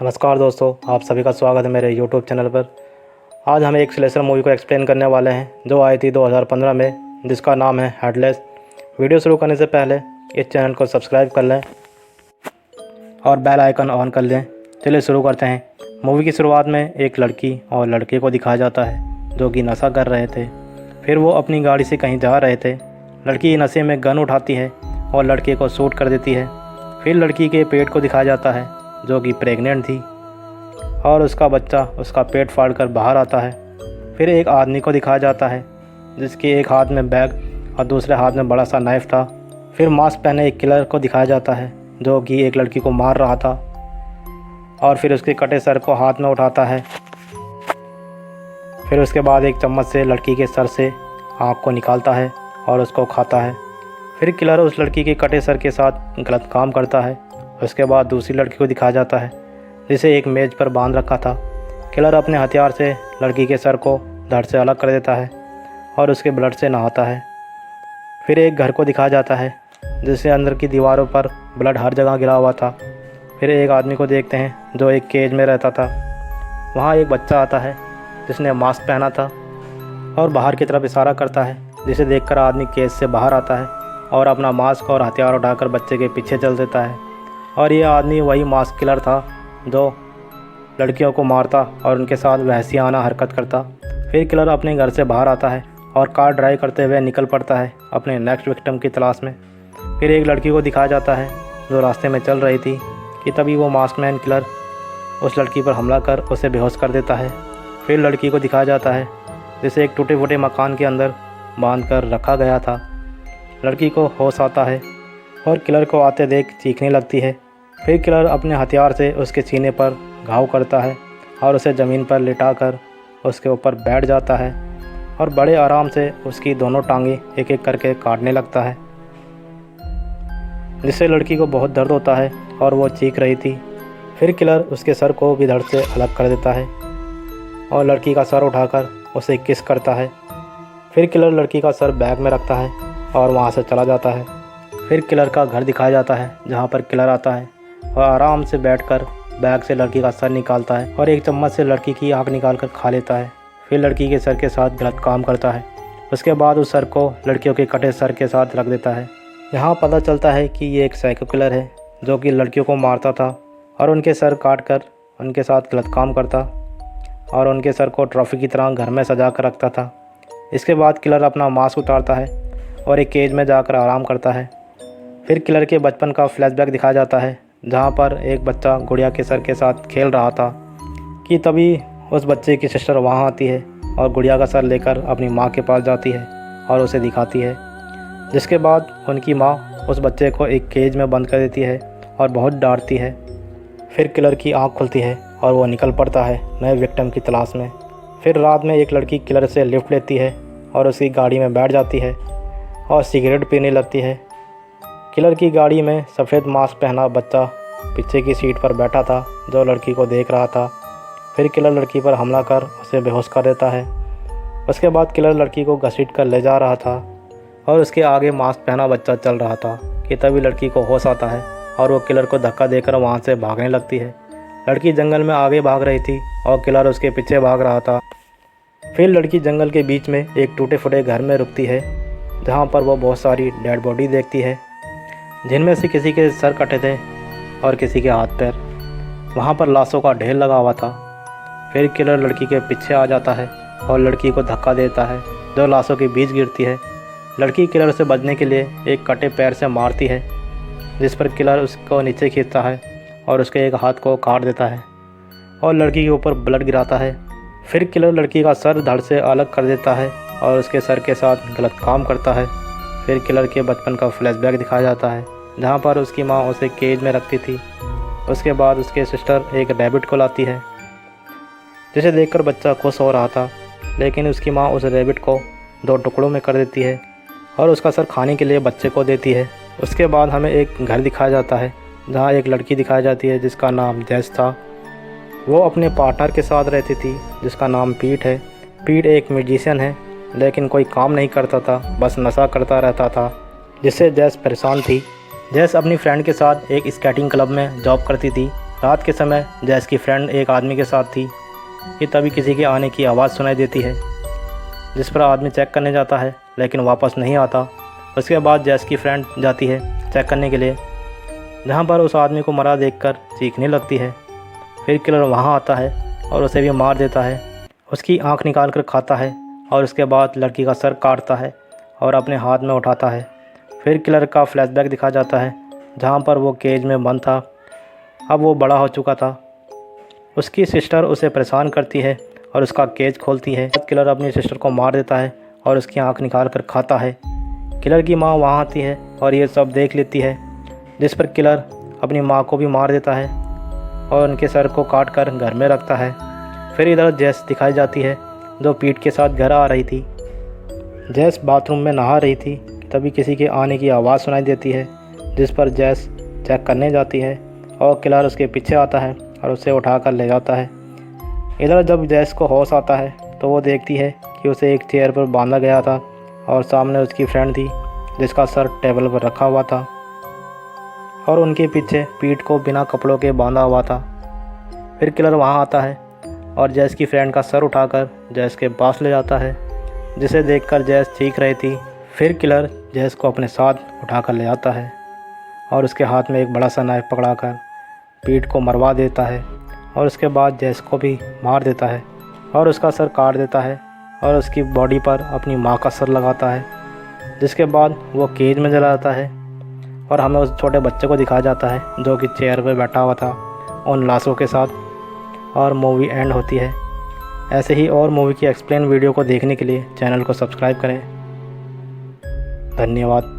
नमस्कार दोस्तों, आप सभी का स्वागत है मेरे YouTube चैनल पर। आज हम एक स्लेशर मूवी को एक्सप्लेन करने वाले हैं जो आई थी 2015 में, जिसका नाम है हेडलेस। वीडियो शुरू करने से पहले इस चैनल को सब्सक्राइब कर लें और बेल आइकन ऑन कर लें। चलिए शुरू करते हैं। मूवी की शुरुआत में एक लड़की और लड़के को दिखाया जाता है जो कि नशा कर रहे थे। फिर वो अपनी गाड़ी से कहीं जा रहे थे। लड़की नशे में गन उठाती है और लड़के को शूट कर देती है। फिर लड़की के पेट को दिखाया जाता है जो कि प्रेग्नेंट थी और उसका बच्चा उसका पेट फाड़ कर बाहर आता है। फिर एक आदमी को दिखाया जाता है जिसके एक हाथ में बैग और दूसरे हाथ में बड़ा सा नाइफ़ था। फिर मास्क पहने एक किलर को दिखाया जाता है जो कि एक लड़की को मार रहा था और फिर उसके कटे सर को हाथ में उठाता है। फिर उसके बाद एक चम्मच से लड़की के सर से आँख को निकालता है और उसको खाता है। फिर किलर उस लड़की के कटे सर के साथ गलत काम करता है। उसके बाद दूसरी लड़की को दिखाया जाता है जिसे एक मेज़ पर बांध रखा था। किलर अपने हथियार से लड़की के सर को धड़ से अलग कर देता है और उसके ब्लड से नहाता है। फिर एक घर को दिखाया जाता है जिसके अंदर की दीवारों पर ब्लड हर जगह गिरा हुआ था। फिर एक आदमी को देखते हैं जो एक केज में रहता था। वहाँ एक बच्चा आता है जिसने मास्क पहना था और बाहर की तरफ इशारा करता है, जिसे देखकर आदमी केज से बाहर आता है और अपना मास्क और हथियार उठाकर बच्चे के पीछे चल देता है। और ये आदमी वही मास्क किलर था जो लड़कियों को मारता और उनके साथ वहशियाना हरकत करता। फिर किलर अपने घर से बाहर आता है और कार ड्राइव करते हुए निकल पड़ता है अपने नेक्स्ट विक्टिम की तलाश में। फिर एक लड़की को दिखाया जाता है जो रास्ते में चल रही थी कि तभी वो मास्कमैन किलर उस लड़की पर हमला कर उसे बेहोश कर देता है। फिर लड़की को दिखाया जाता है जिसे एक टूटे फूटे मकान के अंदर बांध कर रखा गया था। लड़की को होश आता है और किलर को आते देख चीखने लगती है। फिर किलर अपने हथियार से उसके सीने पर घाव करता है और उसे ज़मीन पर लिटाकर उसके ऊपर बैठ जाता है और बड़े आराम से उसकी दोनों टांगें एक एक करके काटने लगता है, जिससे लड़की को बहुत दर्द होता है और वो चीख रही थी। फिर किलर उसके सर को भी धड़ से अलग कर देता है और लड़की का सर उठाकर उसे किस करता है। फिर किलर लड़की का सर बैग में रखता है और वहाँ से चला जाता है। फिर किलर का घर दिखाया जाता है जहाँ पर किलर आता है और आराम से बैठकर बैग से लड़की का सर निकालता है और एक चम्मच से लड़की की आँख निकालकर खा लेता है। फिर लड़की के सर के साथ गलत काम करता है। उसके बाद उस सर को लड़कियों के कटे सर के साथ रख देता है। यहाँ पता चलता है कि ये एक साइको किलर है जो कि लड़कियों को मारता था और उनके सर काट कर उनके साथ गलत काम करता और उनके सर को ट्रॉफी की तरह घर में सजा कर रखता था। इसके बाद किलर अपना मास्क उतारता है और एक केज में जाकर आराम करता है। फिर किलर के बचपन का फ्लैशबैक दिखाया जाता है जहाँ पर एक बच्चा गुड़िया के सर के साथ खेल रहा था कि तभी उस बच्चे की सिस्टर वहाँ आती है और गुड़िया का सर लेकर अपनी माँ के पास जाती है और उसे दिखाती है, जिसके बाद उनकी माँ उस बच्चे को एक केज में बंद कर देती है और बहुत डांटती है। फिर किलर की आँख खुलती है और वो निकल पड़ता है नए विक्टिम की तलाश में। फिर रात में एक लड़की किलर से लिफ्ट लेती है और उसकी गाड़ी में बैठ जाती है और सिगरेट पीने लगती है। किलर की गाड़ी में सफ़ेद मास्क पहना बच्चा पीछे की सीट पर बैठा था जो लड़की को देख रहा था। फिर किलर लड़की पर हमला कर उसे बेहोश कर देता है। उसके बाद किलर लड़की को घसीट कर ले जा रहा था और उसके आगे मास्क पहना बच्चा चल रहा था कि तभी लड़की को होश आता है और वो किलर को धक्का देकर वहाँ से भागने लगती है। लड़की जंगल में आगे भाग रही थी और किलर उसके पीछे भाग रहा था। फिर लड़की जंगल के बीच में एक टूटे फूटे घर में रुकती है जहाँ पर वो बहुत सारी डेड बॉडी देखती है, जिनमें से किसी के सर कटे थे और किसी के हाथ पैर। वहाँ पर लाशों का ढेर लगा हुआ था। फिर किलर लड़की के पीछे आ जाता है और लड़की को धक्का देता है जो लाशों के बीच गिरती है। लड़की किलर से बचने के लिए एक कटे पैर से मारती है, जिस पर किलर उसको नीचे खींचता है और उसके एक हाथ को काट देता है और लड़की के ऊपर ब्लड गिराता है। फिर किलर लड़की का सर धड़ से अलग कर देता है और उसके सर के साथ गलत काम करता है। फिर किलर के बचपन का फ्लैशबैक दिखाया जाता है जहाँ पर उसकी माँ उसे केज में रखती थी। उसके बाद उसके सिस्टर एक रैबिट को लाती है जिसे देखकर बच्चा खुश हो रहा था, लेकिन उसकी माँ उस रैबिट को 2 टुकड़ों में कर देती है और उसका सर खाने के लिए बच्चे को देती है। उसके बाद हमें एक घर दिखाया जाता है जहाँ एक लड़की दिखाई जाती है जिसका नाम जैस था। वो अपने पार्टनर के साथ रहती थी जिसका नाम पीट है। पीट एक म्यूजिशियन है लेकिन कोई काम नहीं करता था, बस नशा करता रहता था, जिससे जैस परेशान थी। जैस अपनी फ्रेंड के साथ एक स्केटिंग क्लब में जॉब करती थी रात के समय जैस की फ्रेंड एक आदमी के साथ थी कि तभी किसी के आने की आवाज़ सुनाई देती है, जिस पर आदमी चेक करने जाता है लेकिन वापस नहीं आता। उसके बाद जैस की फ्रेंड जाती है चेक करने के लिए, जहाँ पर उस आदमी को मरा देखकर चीखने लगती है। फिर किलर वहाँ आता है और उसे भी मार देता है, उसकी आंख निकाल कर खाता है और उसके बाद लड़की का सर काटता है और अपने हाथ में उठाता है। फिर किलर का फ्लैशबैक दिखा जाता है जहाँ पर वो केज में बंद था, अब वो बड़ा हो चुका था। उसकी सिस्टर उसे परेशान करती है और उसका केज खोलती है। किलर अपनी सिस्टर को मार देता है और उसकी आंख निकाल कर खाता है। किलर की माँ वहाँ आती है और ये सब देख लेती है, जिस पर किलर अपनी माँ को भी मार देता है और उनके सर को काट कर घर में रखता है। फिर इधर जैस दिखाई जाती है जो पीट के साथ घर आ रही थी। जैस बाथरूम में नहा रही थी, तभी किसी के आने की आवाज़ सुनाई देती है, जिस पर जैस चेक करने जाती है और किलर उसके पीछे आता है और उसे उठाकर ले जाता है। इधर जब जैस को होश आता है तो वो देखती है कि उसे एक चेयर पर बांधा गया था और सामने उसकी फ्रेंड थी जिसका सर टेबल पर रखा हुआ था और उनके पीछे पीठ को बिना कपड़ों के बांधा हुआ था। फिर किलर वहाँ आता है और जैस की फ्रेंड का सर उठाकर जैस के पास ले जाता है, जिसे देखकर जैस चीख रही थी। फिर किलर जैस को अपने साथ उठाकर ले जाता है और उसके हाथ में एक बड़ा सा नाइफ पकड़ाकर पीठ को मरवा देता है और उसके बाद जैस को भी मार देता है और उसका सर काट देता है और उसकी बॉडी पर अपनी माँ का सर लगाता है, जिसके बाद वो केज में चला जाता है और हमें उस छोटे बच्चे को दिखाया जाता है जो कि चेयर पर बैठा हुआ था उन लाशों के साथ, और मूवी एंड होती है। ऐसे ही और मूवी की एक्सप्लेन वीडियो को देखने के लिए चैनल को सब्सक्राइब करें। धन्यवाद।